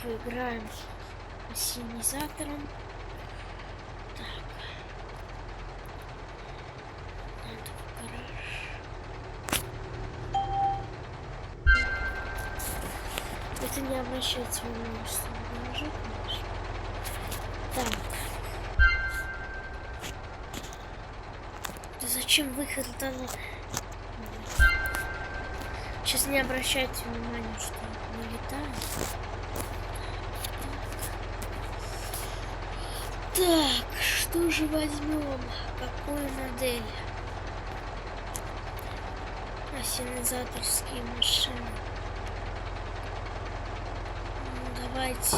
поиграем с синизатором. Так. Надо в гараж. Это не обращайте внимания, что в гараже, конечно. Так. Да зачем выход дано? Сейчас не обращайте внимания, что вылетает. Так, что же возьмем? Какую модель? Ассенизаторские машины. Ну, давайте.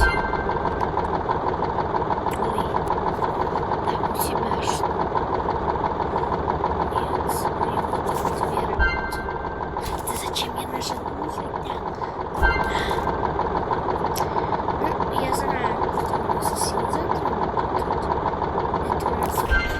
Ой. Так, у тебя что? Нет, смотри, вот эта дверь работает. Да зачем я нажала? Ну, я знаю, что у нас ассенизатор работает. Это у нас ассенизатор.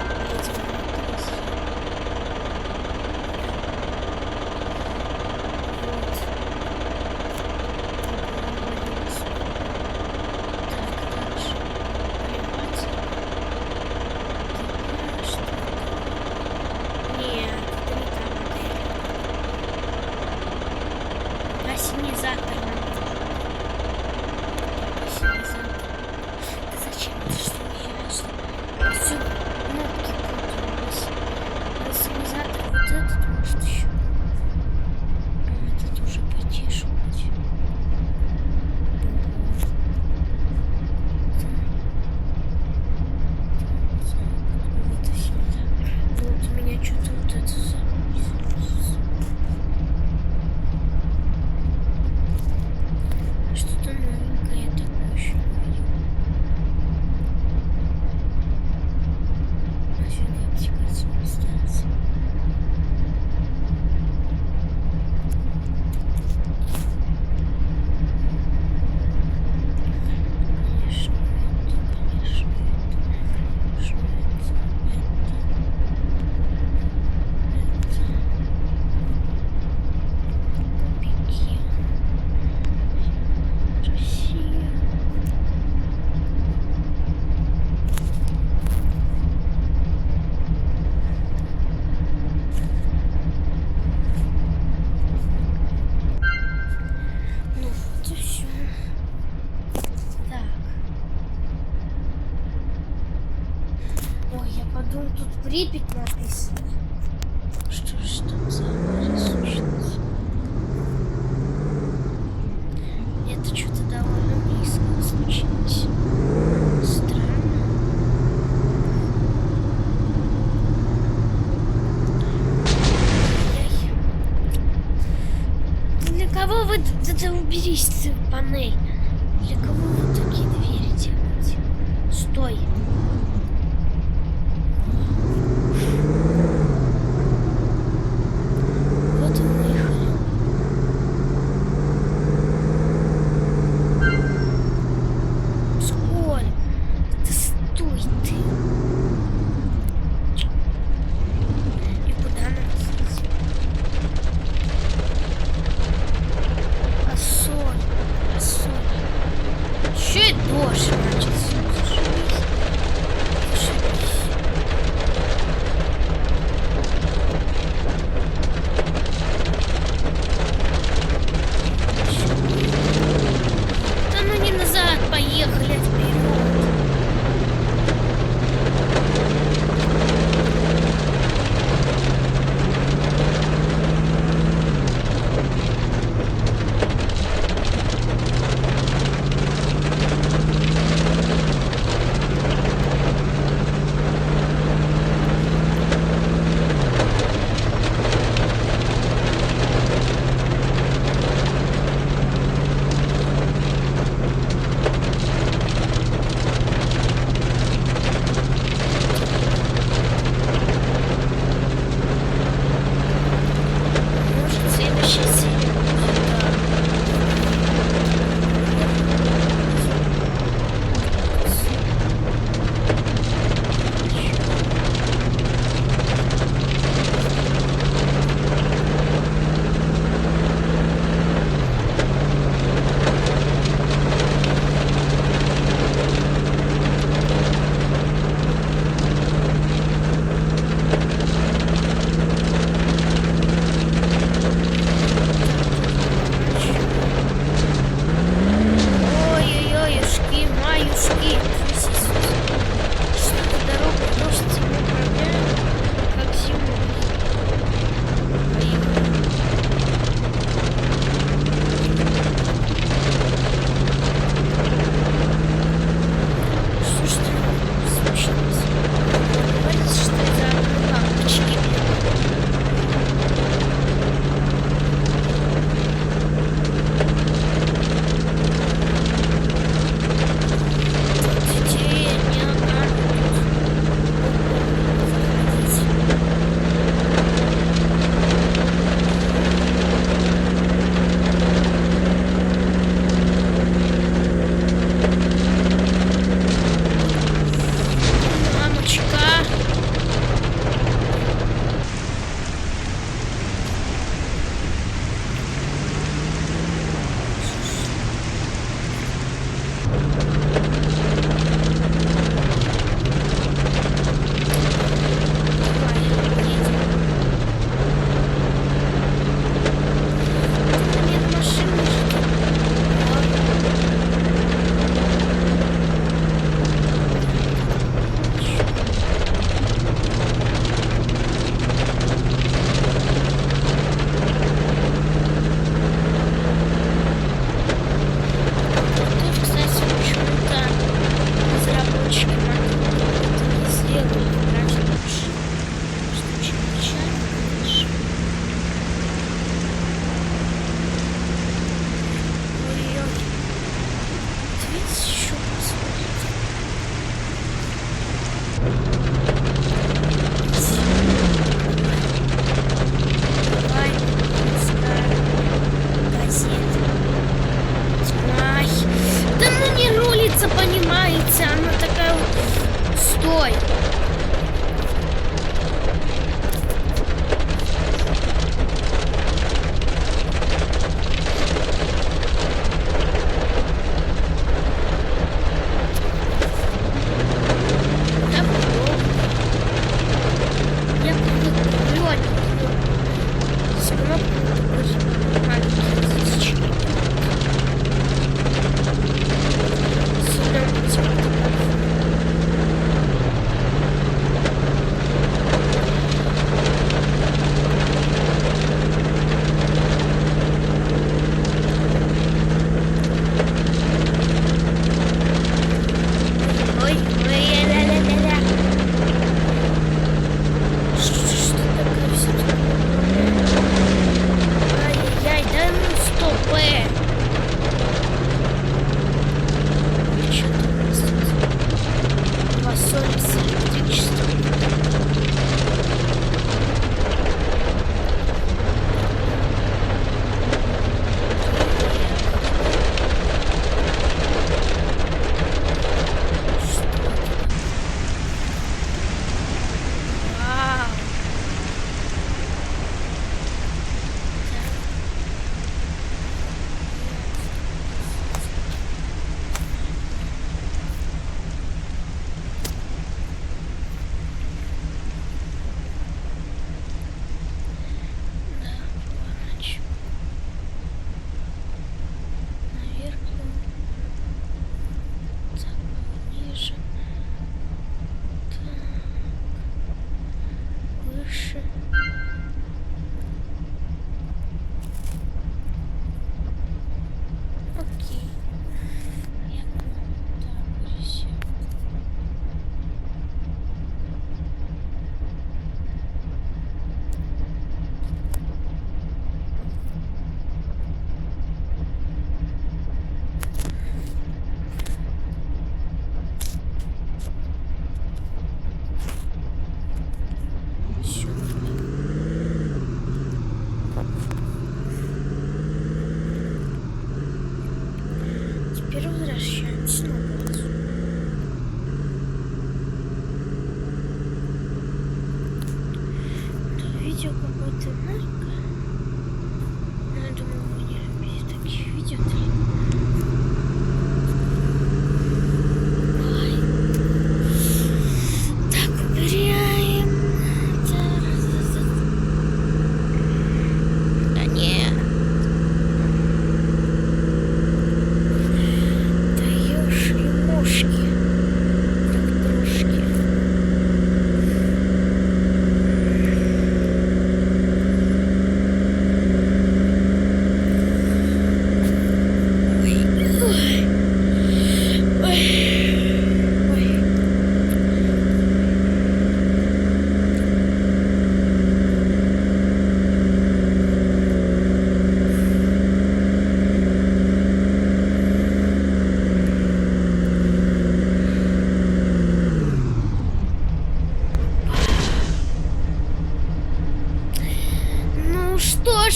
Да зачем ты что делаешь? Все кнопки путались. Ассенизатор вот этот может еще. Этот уже потише будет. Вот ассенизатор. Вот у меня что-то вот это запись. Что-то новенькое такое еще не видел. А сюда аптекация станция. Конечно, Пики. Россия. Ну вот и все. Так. Ой, я подумал, тут Припять написано. Что ж там за авария случилась? Это что-то довольно близко случилось. Странно. Ай-яй. Для кого вы... Да уберись ты, панель. Для кого вы такие двери делаете? Стой. Вот и выехали. Сколь? Да стой ты. И куда нам идти? А соль? Че это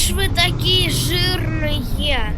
ж вы такие жирные?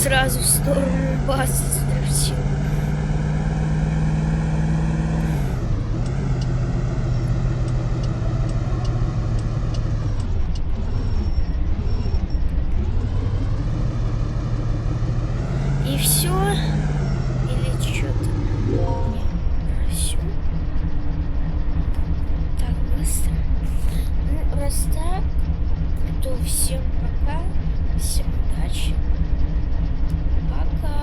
Сразу в сторону базы строчил. И все? Или что-то? Все. Так быстро. Ну, раз так, то всем пока. Всем удачи. Пока.